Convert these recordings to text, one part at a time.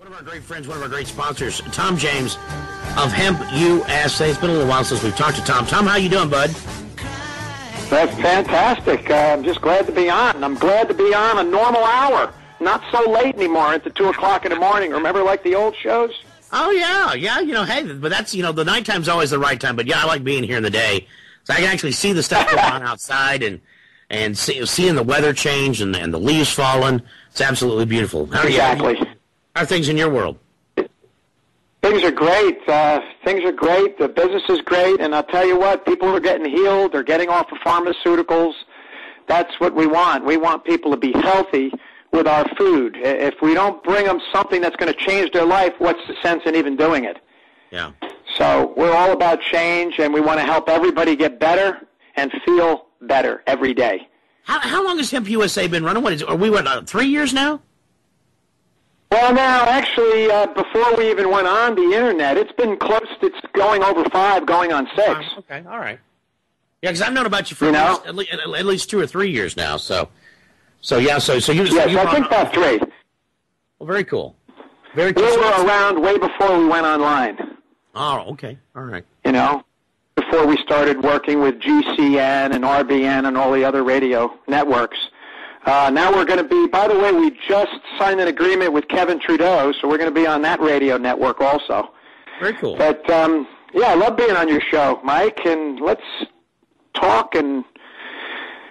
One of our great friends, one of our great sponsors, Tom James of HempUSA. It's been a little while since we've talked to Tom. Tom, how you doing, bud? That's fantastic. I'm just glad to be on. I'm glad to be on a normal hour. Not so late anymore at the 2 o'clock in the morning. Remember like the old shows? Oh, yeah. Hey, but that's, the nighttime's always the right time. But, yeah, I like being here in the day. So I can actually see the stuff going on outside and seeing the weather change and the leaves falling. It's absolutely beautiful. Exactly. How are things in your world? Things are great. Things are great. The business is great. And I'll tell you what, people are getting healed. They're getting off of pharmaceuticals. That's what we want. We want people to be healthy with our food. If we don't bring them something that's going to change their life, what's the sense in even doing it? Yeah. So we're all about change, and we want to help everybody get better and feel better every day. How long has HempUSA been running? Are we 3 years now? Well, now, actually, before we even went on the Internet, it's been close. It's going over 5, going on 6. Okay, all right. Yeah, because I've known about you for at least 2 or 3 years now. So you. Yes, I think about 3. Well, very cool. Very cool. We were around way before we went online. Oh, okay, all right. Before we started working with GCN and RBN and all the other radio networks. Now we're going to be, by the way, we just signed an agreement with Kevin Trudeau, so we're going to be on that radio network also. Very cool. But, I love being on your show, Mike, and let's talk and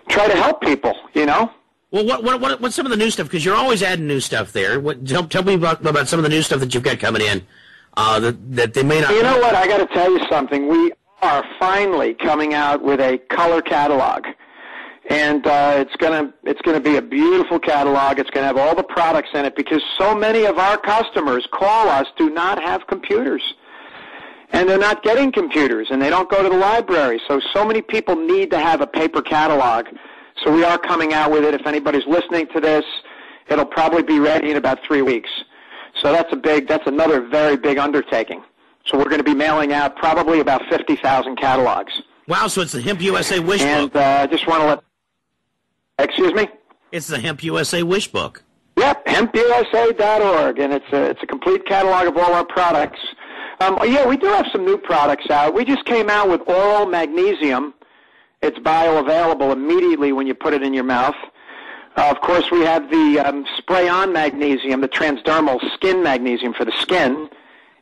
try to help people, Well, what's some of the new stuff? Because you're always adding new stuff there. Tell me about some of the new stuff that you've got coming in that they may not... You know what? I got to tell you something. We are finally coming out with a color catalog. And it's gonna be a beautiful catalog. It's gonna have all the products in it because so many of our customers call us do not have computers, and they're not getting computers, and they don't go to the library. So many people need to have a paper catalog. So we are coming out with it. If anybody's listening to this, it'll probably be ready in about 3 weeks. So that's another very big undertaking. So we're going to be mailing out probably about 50,000 catalogs. Wow! So it's the HempUSA Wish Book. And I just want to let. Excuse me? It's the HempUSA Wish Book. Yep, HempUSA.org, and it's a complete catalog of all our products. We do have some new products out. We just came out with oral magnesium. It's bioavailable immediately when you put it in your mouth. Of course, we have the spray-on magnesium, the transdermal skin magnesium for the skin,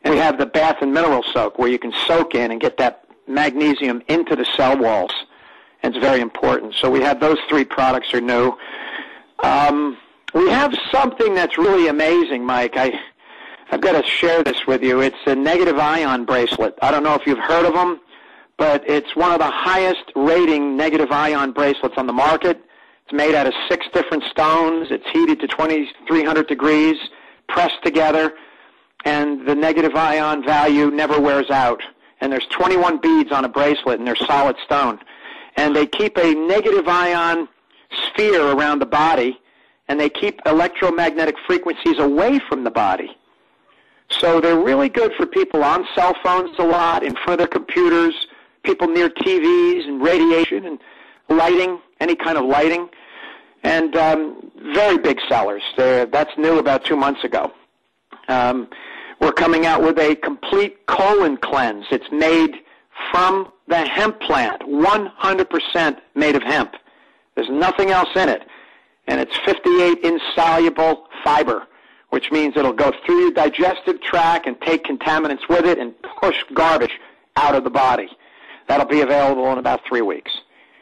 and we have the bath and mineral soak where you can soak in and get that magnesium into the cell walls. It's very important. So we have those 3 products are new. We have something that's really amazing, Mike. I've got to share this with you. It's a negative ion bracelet. I don't know if you've heard of them, but it's one of the highest rating negative ion bracelets on the market. It's made out of 6 different stones. It's heated to 2,300 degrees, pressed together, and the negative ion value never wears out. And there's 21 beads on a bracelet, and they're solid stone. And they keep a negative ion sphere around the body, and they keep electromagnetic frequencies away from the body. So they're really good for people on cell phones a lot, in front of their computers, people near TVs and radiation and lighting, any kind of lighting, and very big sellers. That's new about 2 months ago. We're coming out with a complete colon cleanse. It's made from the hemp plant, 100% made of hemp. There's nothing else in it. And it's 58 insoluble fiber, which means it'll go through your digestive tract and take contaminants with it and push garbage out of the body. That'll be available in about 3 weeks.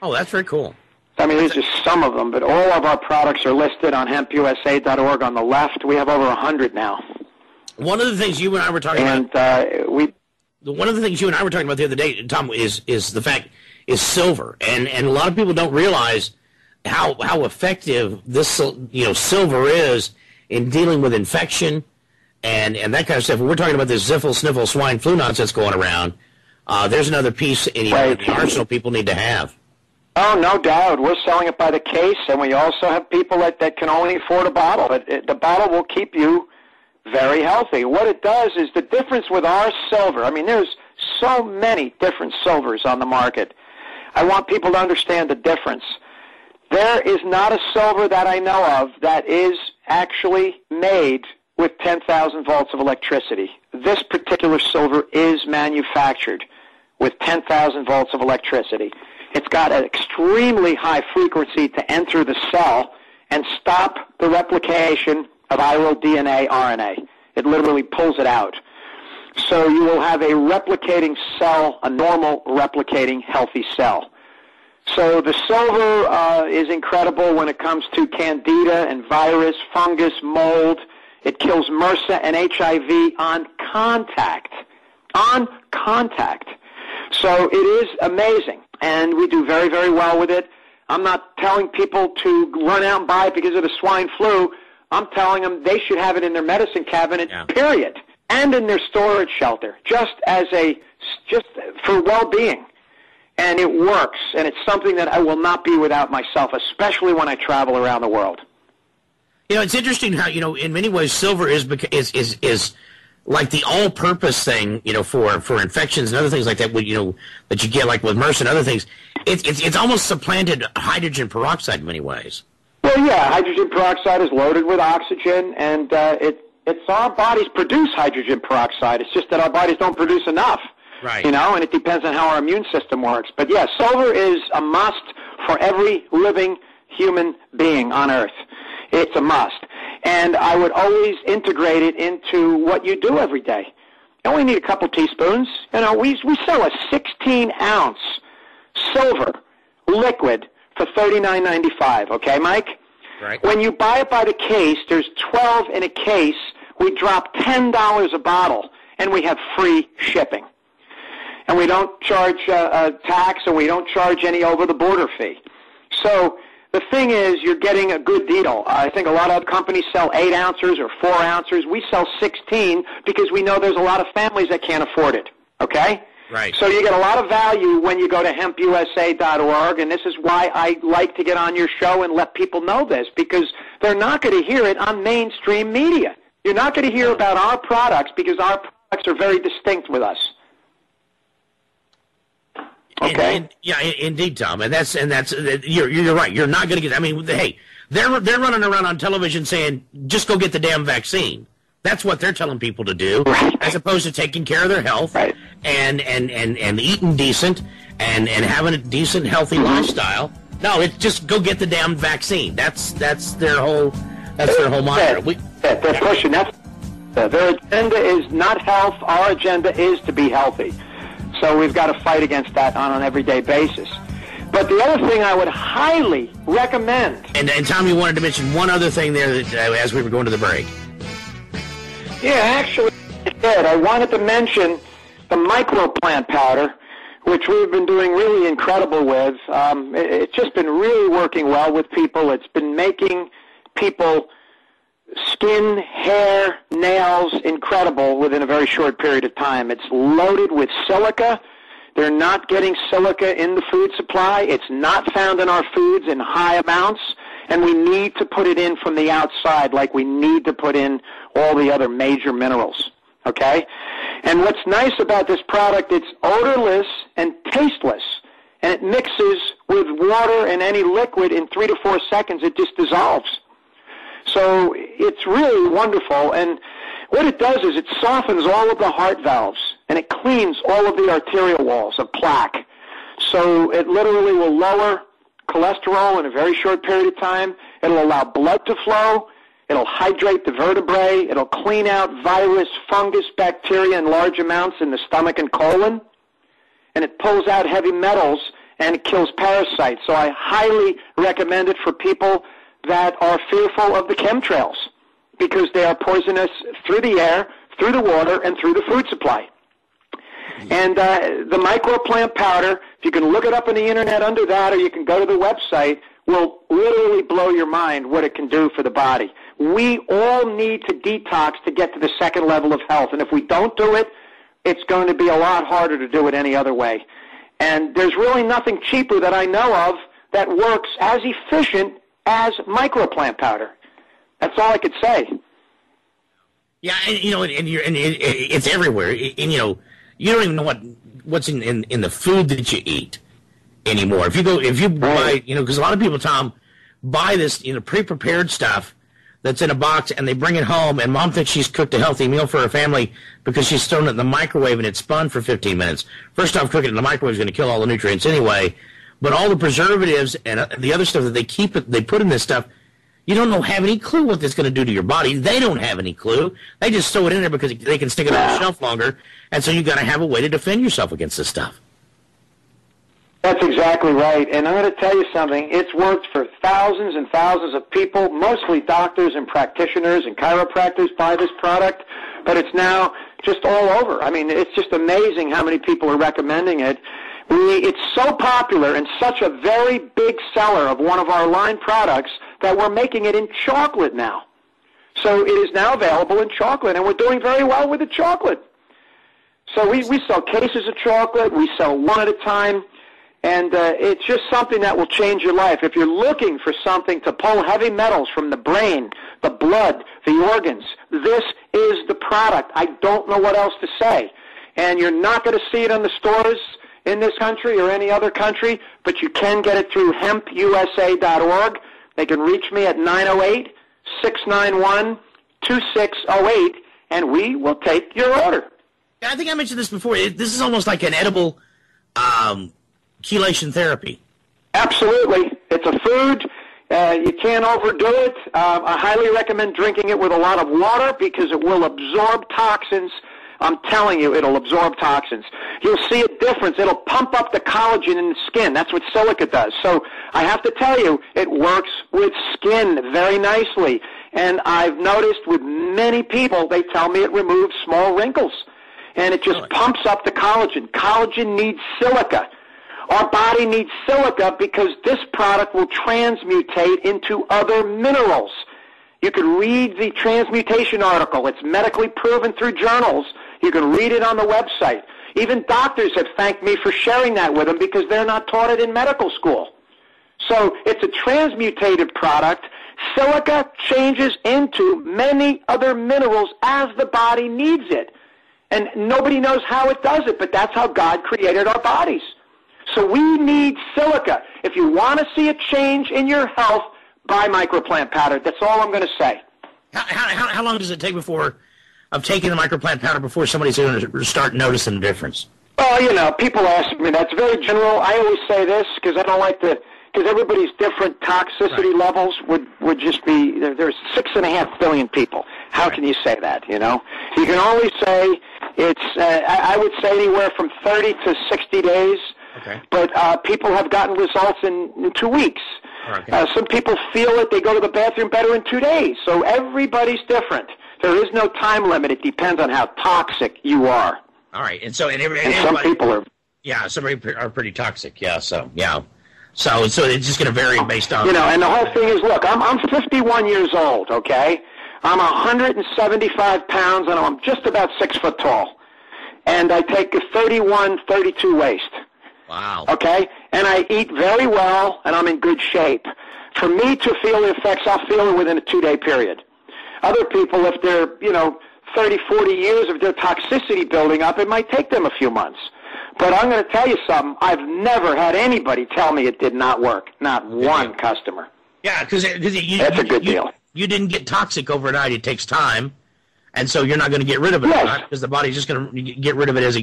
Oh, that's very cool. I mean, there's just some of them, but all of our products are listed on HempUSA.org on the left. We have over 100 now. One of the things you and I were talking about... One of the things you and I were talking about the other day, Tom, is the fact is silver, and a lot of people don't realize how effective this silver is in dealing with infection and that kind of stuff. When we're talking about this ziffle, sniffle, swine flu nonsense going around, there's another piece in the arsenal people need to have. Oh, no doubt. We're selling it by the case, and we also have people that can only afford a bottle. The bottle will keep you very healthy. What it does is the difference with our silver, I mean, there's so many different silvers on the market. I want people to understand the difference. There is not a silver that I know of that is actually made with 10,000 volts of electricity. This particular silver is manufactured with 10,000 volts of electricity. It's got an extremely high frequency to enter the cell and stop the replication of viral DNA, RNA. It literally pulls it out. So you will have a replicating cell, a normal replicating healthy cell. So the silver is incredible when it comes to candida and virus, fungus, mold. It kills MRSA and HIV on contact. On contact. So it is amazing, and we do very, very well with it. I'm not telling people to run out and buy it because of the swine flu. I'm telling them they should have it in their medicine cabinet, period, and in their storage shelter, just for well-being. And it works, and it's something that I will not be without myself, especially when I travel around the world. You know, it's interesting how, in many ways, silver is like the all-purpose thing, for infections and other things like that, that you get like with MRSA and other things. It's almost supplanted hydrogen peroxide in many ways. Well, yeah, hydrogen peroxide is loaded with oxygen, and it's our bodies produce hydrogen peroxide. It's just that our bodies don't produce enough. Right. And it depends on how our immune system works. But yeah, silver is a must for every living human being on Earth. It's a must. And I would always integrate it into what you do every day. You only need a couple teaspoons. We sell a 16-ounce silver liquid for $39.95. Okay, Mike? Right. When you buy it by the case, there's 12 in a case. We drop $10 a bottle, and we have free shipping. And we don't charge a tax, and we don't charge any over-the-border fee. So the thing is, you're getting a good deal. I think a lot of companies sell 8 ounces or 4 ounces. We sell 16 because we know there's a lot of families that can't afford it, okay? Right. So you get a lot of value when you go to HempUSA.org, and this is why I like to get on your show and let people know this, because they're not going to hear it on mainstream media. You're not going to hear about our products because our products are very distinct with us. Okay. Indeed, Tom, and that's you're right. You're not going to get. I mean, hey, they're running around on television saying, "Just go get the damn vaccine." That's what they're telling people to do, right, as opposed to taking care of their health, right, and eating decent and having a decent, healthy lifestyle. No, it's just go get the damn vaccine. That's their whole mantra. They're pushing that. Their agenda is not health. Our agenda is to be healthy. So we've got to fight against that on an everyday basis. But the other thing I would highly recommend... And Tom, you wanted to mention one other thing there as we were going to the break. Yeah, actually, I did. I wanted to mention the microplant powder, which we've been doing really incredible with. It's just been really working well with people. It's been making people... skin, hair, nails, incredible within a very short period of time. It's loaded with silica. They're not getting silica in the food supply. It's not found in our foods in high amounts, and we need to put it in from the outside like we need to put in all the other major minerals, okay? And what's nice about this product, it's odorless and tasteless, and it mixes with water and any liquid in 3 to 4 seconds. It just dissolves. So it's really wonderful, and what it does is it softens all of the heart valves, and it cleans all of the arterial walls of plaque. So it literally will lower cholesterol in a very short period of time. It'll allow blood to flow. It'll hydrate the vertebrae. It'll clean out virus, fungus, bacteria in large amounts in the stomach and colon. And it pulls out heavy metals, and it kills parasites. So I highly recommend it for people that are fearful of the chemtrails because they are poisonous through the air, through the water, and through the food supply. And the microplant powder, if you can look it up on the internet under that, or you can go to the website, will literally blow your mind what it can do for the body. We all need to detox to get to the second level of health, and if we don't do it, it's going to be a lot harder to do it any other way. And there's really nothing cheaper that I know of that works as efficient as microplant powder. That's all I could say. Yeah, and it's everywhere. And you don't even know what's in the food that you eat anymore. If you buy, because a lot of people, Tom, buy this pre-prepared stuff that's in a box, and they bring it home, and mom thinks she's cooked a healthy meal for her family because she's thrown it in the microwave and it's spun for 15 minutes. First off, cooking it in the microwave is going to kill all the nutrients anyway, but all the preservatives and the other stuff that they put in this stuff, you don't have any clue what that's going to do to your body. They don't have any clue. They just throw it in there because they can stick it on the shelf longer, and so you got to have a way to defend yourself against this stuff. That's exactly right. And I'm going to tell you something. It's worked for thousands and thousands of people, mostly doctors and practitioners and chiropractors buy this product, but it's now just all over. I mean, it's just amazing how many people are recommending it. It's so popular and such a very big seller of one of our line products that we're making it in chocolate now. So it is now available in chocolate, and we're doing very well with the chocolate. So we sell cases of chocolate. We sell one at a time. And it's just something that will change your life. If you're looking for something to pull heavy metals from the brain, the blood, the organs, this is the product. I don't know what else to say. And you're not going to see it in the stores in this country or any other country, but you can get it through HempUSA.org. They can reach me at 908-691-2608, and we will take your order. I think I mentioned this before. This is almost like an edible chelation therapy. Absolutely. It's a food. You can't overdo it. I highly recommend drinking it with a lot of water because it will absorb toxins. I'm telling you, it'll absorb toxins. You'll see a difference. It'll pump up the collagen in the skin. That's what silica does. So I have to tell you, it works with skin very nicely. And I've noticed with many people, they tell me it removes small wrinkles. And it just pumps up the collagen. Collagen needs silica. Our body needs silica because this product will transmutate into other minerals. You can read the transmutation article. It's medically proven through journals. You can read it on the website. Even doctors have thanked me for sharing that with them because they're not taught it in medical school. So it's a transmutated product. Silica changes into many other minerals as the body needs it. And nobody knows how it does it, but that's how God created our bodies. So we need silica. If you want to see a change in your health, buy microplant powder. That's all I'm going to say. How long does it take before of taking the microplant powder before somebody's going to start noticing the difference? Well, people ask me. That's very general. I always say this because I don't like to, because everybody's different toxicity levels would just be, there's 6.5 billion people. How can you say that, You can only say it's, I would say anywhere from 30 to 60 days. Okay. But people have gotten results in 2 weeks. Okay. Some people feel it. They go to the bathroom better in 2 days. So everybody's different. There is no time limit. It depends on how toxic you are. All right. And so, and some people are. Yeah, some are pretty toxic. Yeah. So, yeah. So it's just going to vary based on. And the whole thing is, look, I'm 51 years old. Okay. I'm 175 pounds, and I'm just about 6 foot tall, and I take a 32 waist. Wow. Okay? And I eat very well, and I'm in good shape. For me to feel the effects, I'll feel it within a 2-day period. Other people, if they're, 30, 40 years of their toxicity building up, it might take them a few months. But I'm going to tell you something. I've never had anybody tell me it did not work. Not one customer. Yeah, because that's a good deal. You didn't get toxic overnight. It takes time. And so you're not going to get rid of it because the body's just going to get rid of it as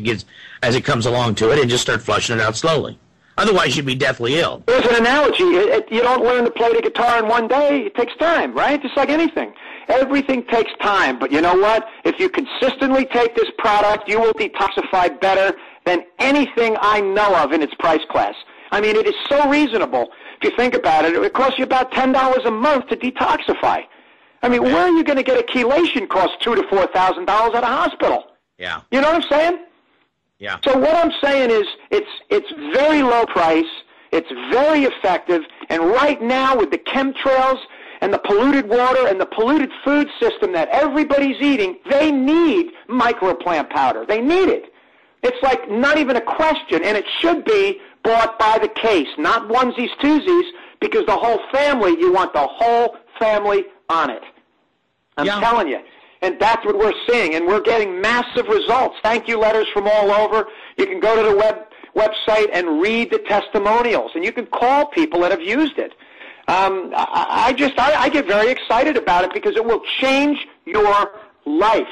it comes along to it and just start flushing it out slowly. Otherwise, you'd be deathly ill. There's an analogy. You don't learn to play the guitar in one day. It takes time, right? Just like anything. Everything takes time. But you know what? If you consistently take this product, you will detoxify better than anything I know of in its price class. I mean, it is so reasonable. If you think about it, it would cost you about $10 a month to detoxify. I mean, where are you going to get a chelation cost $2,000 to $4,000 at a hospital? Yeah. You know what I'm saying? Yeah. So what I'm saying is it's very low price, it's very effective, and right now with the chemtrails and the polluted water and the polluted food system that everybody's eating, they need microplant powder. They need it. It's like not even a question, and it should be bought by the case, not onesies, twosies, because the whole family, you want the whole family on it. I'm telling you. And that's what we're seeing, and we're getting massive results. Thank you letters from all over. You can go to the website and read the testimonials, and you can call people that have used it. I get very excited about it because it will change your life.